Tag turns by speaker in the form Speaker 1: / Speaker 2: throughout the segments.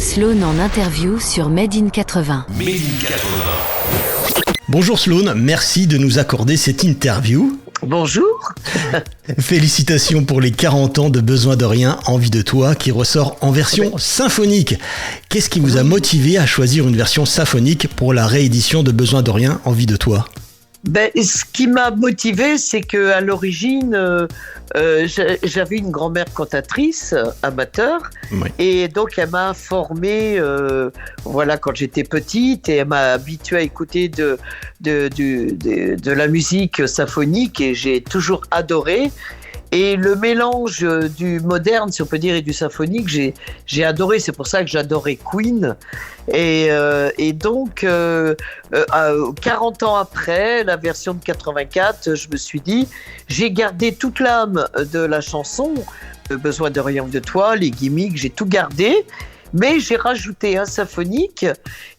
Speaker 1: Sloan en interview sur Made in 80.
Speaker 2: Made in 80.
Speaker 3: Bonjour Sloan, merci de nous accorder cette interview.
Speaker 4: Bonjour.
Speaker 3: Félicitations pour les 40 ans de Besoin de rien, envie de toi, qui ressort en version symphonique. Qu'est-ce qui vous a motivé à choisir une version symphonique pour la réédition de Besoin de rien, envie de toi ?
Speaker 4: Ce qui m'a motivé, c'est que à l'origine, j'avais une grand-mère cantatrice amateur,
Speaker 3: Oui.
Speaker 4: et donc elle m'a formé, quand j'étais petite, et elle m'a habitué à écouter de la musique symphonique, et j'ai toujours adoré. Et le mélange du moderne, si on peut dire, et du symphonique, j'ai adoré. C'est pour ça que j'adorais Queen. Et donc, 40 ans après, la version de 84, je me suis dit, j'ai gardé toute l'âme de la chanson, Besoin de rien de toi, les gimmicks, j'ai tout gardé. Mais j'ai rajouté un symphonique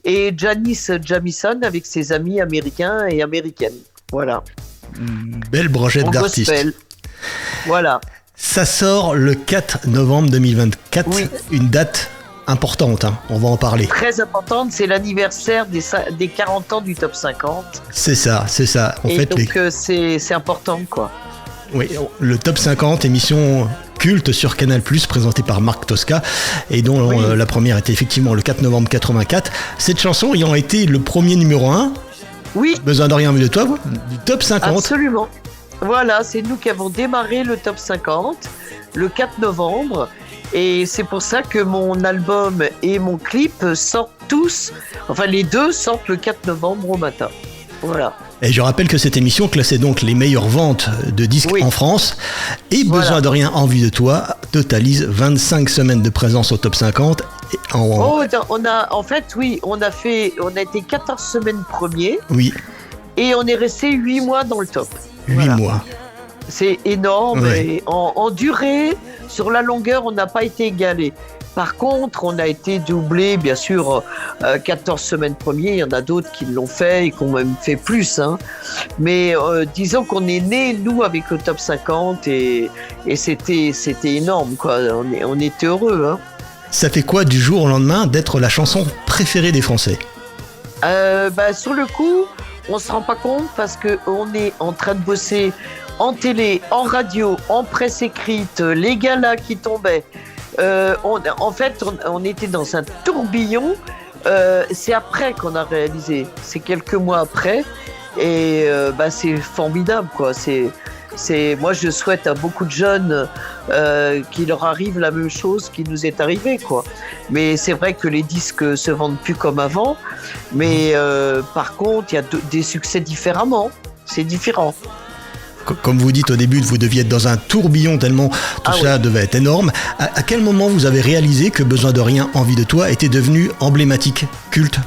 Speaker 4: et Janis Jamison avec ses amis américains et américaines. Voilà.
Speaker 3: Belle brochette d'artistes.
Speaker 4: Gospel. Voilà.
Speaker 3: Ça sort le 4 novembre 2024,
Speaker 4: Oui.
Speaker 3: Une date importante, hein. On va en parler.
Speaker 4: Très importante, c'est l'anniversaire des 40 ans du Top 50.
Speaker 3: C'est ça. En
Speaker 4: Et
Speaker 3: fait,
Speaker 4: donc c'est important, quoi.
Speaker 3: Oui, le Top 50, émission culte sur Canal+, présentée par Marc Tosca, et dont
Speaker 4: Oui.
Speaker 3: la première était effectivement le 4 novembre 84. Cette chanson ayant été le premier numéro 1,
Speaker 4: Oui,
Speaker 3: Besoin de rien, envie de toi, du Top 50.
Speaker 4: absolument. Voilà, c'est nous qui avons démarré le Top 50 le 4 novembre. Et c'est pour ça que mon album et mon clip sortent tous, enfin les deux sortent le 4 novembre au matin. Voilà.
Speaker 3: Et je rappelle que cette émission classait donc les meilleures ventes de disques
Speaker 4: Oui.
Speaker 3: en France. Et
Speaker 4: Voilà.
Speaker 3: Besoin de rien, envie de toi totalise 25 semaines de présence au Top 50. Et
Speaker 4: On a été 14 semaines premiers
Speaker 3: Oui,
Speaker 4: et on est resté 8 mois dans le top.
Speaker 3: 8
Speaker 4: Voilà.
Speaker 3: mois.
Speaker 4: C'est énorme.
Speaker 3: Ouais.
Speaker 4: Et en durée, sur la longueur, on n'a pas été égalé. Par contre, on a été doublé, bien sûr, 14 semaines premiers. Il y en a d'autres qui l'ont fait et qui ont même fait plus. Hein. Mais disons qu'on est né, nous, avec le top 50 et c'était énorme, quoi. On était heureux. Hein.
Speaker 3: Ça fait quoi du jour au lendemain d'être la chanson préférée des Français ?
Speaker 4: Sur le coup, on se rend pas compte parce qu'on est en train de bosser en télé, en radio, en presse écrite, les galas qui tombaient. On était dans un tourbillon. C'est après qu'on a réalisé. C'est quelques mois après. Et c'est formidable, quoi. Moi, je souhaite à beaucoup de jeunes qu'il leur arrive la même chose qui nous est arrivé, quoi. Mais c'est vrai que les disques se vendent plus comme avant. Mais par contre, il y a des succès différemment. C'est différent.
Speaker 3: Comme vous dites au début, vous deviez être dans un tourbillon tellement tout ça devait être énorme. À quel moment vous avez réalisé que Besoin de rien, envie de toi était devenu emblématique, culte ?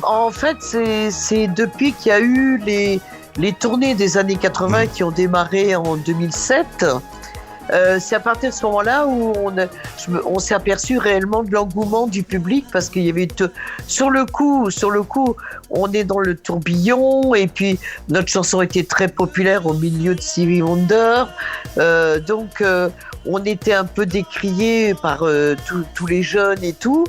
Speaker 4: En fait, c'est depuis qu'il y a eu les tournées des années 80 qui ont démarré en 2007. C'est à partir de ce moment-là où on s'est aperçu réellement de l'engouement du public parce qu'il y avait sur le coup, on est dans le tourbillon et puis notre chanson était très populaire au milieu de Stevie Wonder, donc on était un peu décrié par tous les jeunes et tout.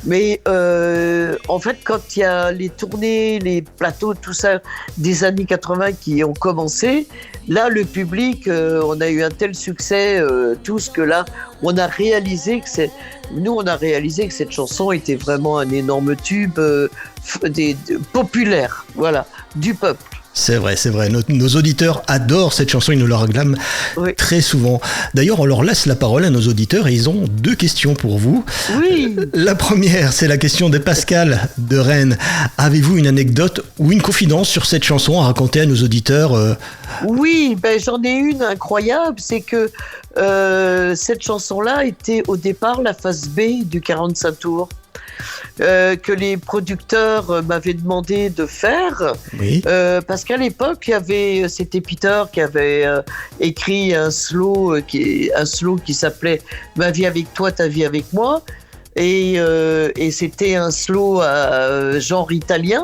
Speaker 4: Mais en fait, quand il y a les tournées, les plateaux, tout ça des années 80 qui ont commencé, là, le public, on a eu un tel succès, tous, que là, on a réalisé que cette chanson était vraiment un énorme tube populaire, voilà, du peuple.
Speaker 3: C'est vrai. Nos auditeurs adorent cette chanson, ils nous la réclament très souvent. D'ailleurs, on leur laisse la parole à nos auditeurs et ils ont 2 questions pour vous.
Speaker 4: Oui.
Speaker 3: La première, c'est la question de Pascal de Rennes. Avez-vous une anecdote ou une confidence sur cette chanson à raconter à nos auditeurs
Speaker 4: Oui, j'en ai une incroyable, c'est que cette chanson-là était au départ la face B du 45 tours. Que les producteurs m'avaient demandé de faire, parce qu'à l'époque, il y avait, c'était Peter qui avait écrit un slow qui s'appelait « Ma vie avec toi, ta vie avec moi », et c'était un slow genre italien.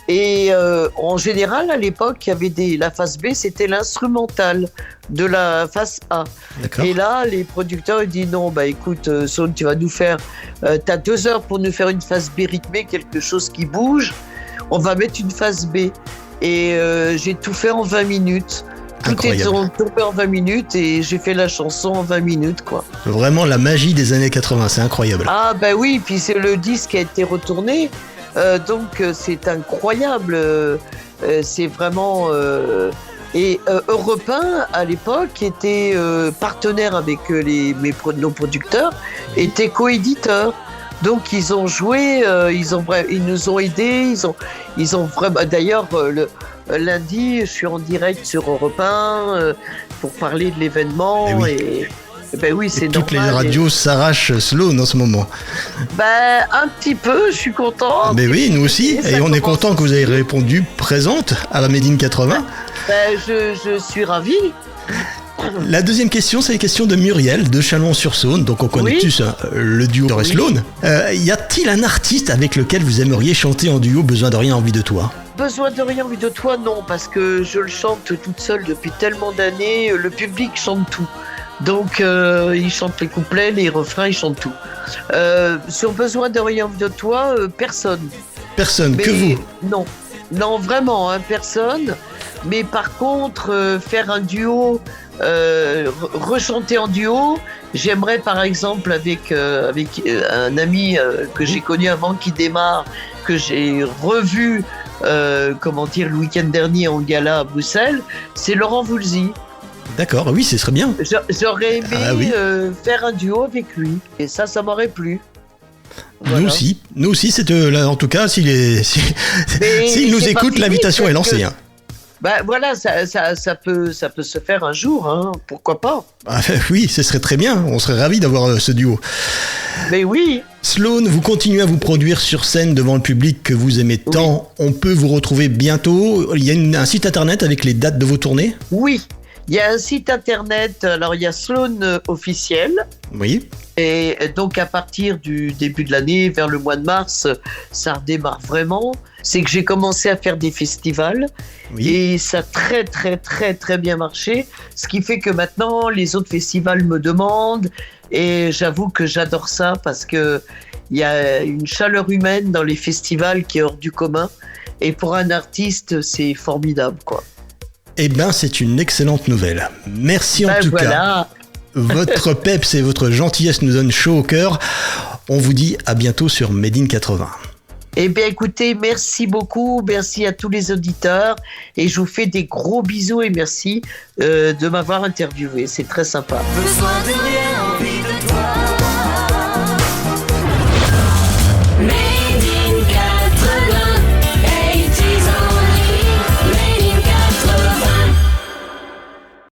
Speaker 4: Et en général, à l'époque, il y avait la face B, c'était l'instrumental de la face A.
Speaker 3: D'accord.
Speaker 4: Et là, les producteurs ils disent non, bah écoute, Saul, tu vas nous faire, t'as 2 heures pour nous faire une face B rythmée, quelque chose qui bouge. On va mettre une face B. Et j'ai tout fait en 20 minutes. Tout est tombé en 20 minutes et j'ai fait la chanson en 20 minutes, quoi.
Speaker 3: Vraiment la magie des années 80, c'est incroyable.
Speaker 4: Ah bah oui, puis c'est le disque qui a été retourné, donc c'est incroyable. C'est vraiment... Et Europe 1, à l'époque, était partenaire avec nos producteurs, était coéditeur. Donc ils ont joué, ils nous ont aidés, ils ont vraiment... D'ailleurs, lundi, je suis en direct sur Europe 1 pour parler de l'événement et ben oui, c'est
Speaker 3: toutes
Speaker 4: normal.
Speaker 3: Les radios s'arrachent Sloan en ce moment.
Speaker 4: Ben un petit peu, je suis content.
Speaker 3: Mais oui, nous aussi, et on est content que vous ayez répondu présente à la Made in 80.
Speaker 4: Ben je suis ravie.
Speaker 3: La deuxième question, c'est la question de Muriel de Chalon-sur-Saône. Donc on connaît tous le duo Doris Sloan. Y a-t-il un artiste avec lequel vous aimeriez chanter en duo Besoin de rien, envie de toi?
Speaker 4: Besoin de rien, envie de toi, non, parce que je le chante toute seule depuis tellement d'années. Le public chante tout. Donc il chante les couplets, les refrains, il chante tout. Sur Besoin de rien, envie de toi, personne.
Speaker 3: Personne, que vous?
Speaker 4: Non, vraiment, personne. Mais par contre, faire un duo, rechanter en duo, j'aimerais par exemple avec un ami que j'ai connu avant qui démarre, que j'ai revu le week-end dernier en gala à Bruxelles, c'est Laurent Voulzy.
Speaker 3: D'accord, oui, ce serait bien.
Speaker 4: J'aurais aimé faire un duo avec lui, et ça m'aurait plu. Voilà.
Speaker 3: Nous aussi, c'est là, en tout cas, s'il nous écoute, l'invitation est lancée.
Speaker 4: Bah voilà, ça peut se faire un jour, hein, pourquoi pas.
Speaker 3: Ah, oui, ce serait très bien, on serait ravis d'avoir ce duo.
Speaker 4: Mais oui.
Speaker 3: Sloan, vous continuez à vous produire sur scène devant le public que vous aimez tant. On peut vous retrouver bientôt. Il y a un site internet avec les dates de vos tournées?
Speaker 4: Oui, il y a un site internet, alors il y a Sloan officiel. Oui. Et donc à partir du début de l'année, vers le mois de mars, ça redémarre vraiment. C'est que j'ai commencé à faire des festivals et ça a très très très très bien marché. Ce qui fait que maintenant les autres festivals me demandent et j'avoue que j'adore ça parce que il y a une chaleur humaine dans les festivals qui est hors du commun. Et pour un artiste, c'est formidable, quoi.
Speaker 3: Eh ben, c'est une excellente nouvelle. Merci en tout cas. Votre peps et votre gentillesse nous donnent chaud au cœur. On vous dit à bientôt sur Made in 80.
Speaker 4: Eh bien, écoutez, merci beaucoup. Merci à tous les auditeurs. Et je vous fais des gros bisous et merci de m'avoir interviewé. C'est très sympa.
Speaker 5: Besoin de rien.